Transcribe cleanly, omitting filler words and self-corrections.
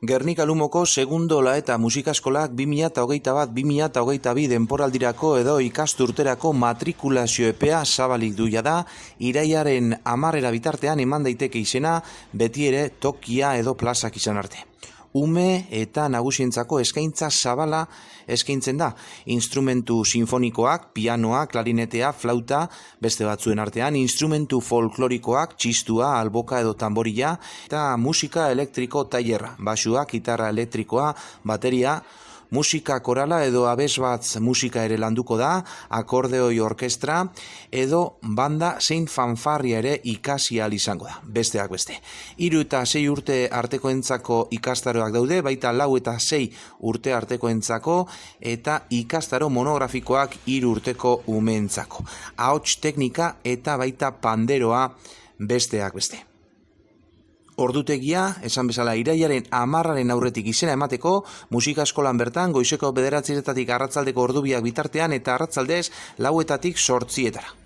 Gernika Lumoko segundola eta musikaskolak 2021-2022 denporaldirako edo ikasturterako matrikulazio epea zabalik du jada, irailaren 10 bitartean eman daiteke izena, beti ere tokia edo plazak izan arte. Ume eta nagusientzako eskaintza zabala eskaintzen da. Instrumentu sinfonikoak, pianoa, klarinetea, flauta, beste batzuen artean, instrumentu folklorikoak, txistua, alboka edo tamborila, eta musika elektriko tailerra, basua, gitarra elektrikoa, bateria, musika korala edo abesbatz musika ere landuko da, akordeoi orkestra edo banda zein fanfarria ere ikasi ahal izango da, besteak beste. 3 eta 6 urte artekoentzako ikastaroak daude, baita 4 eta 6 urte artekoentzako eta ikastaro monografikoak 3 urteko umeentzako. Ahots teknika eta baita panderoa besteak beste. Ordutegia, esan bezala irailaren 10 aurretik izena emateko, musika eskolan bertan goizeko 9 arratzaldeko ordu biak bitartean eta arratzaldez 4 8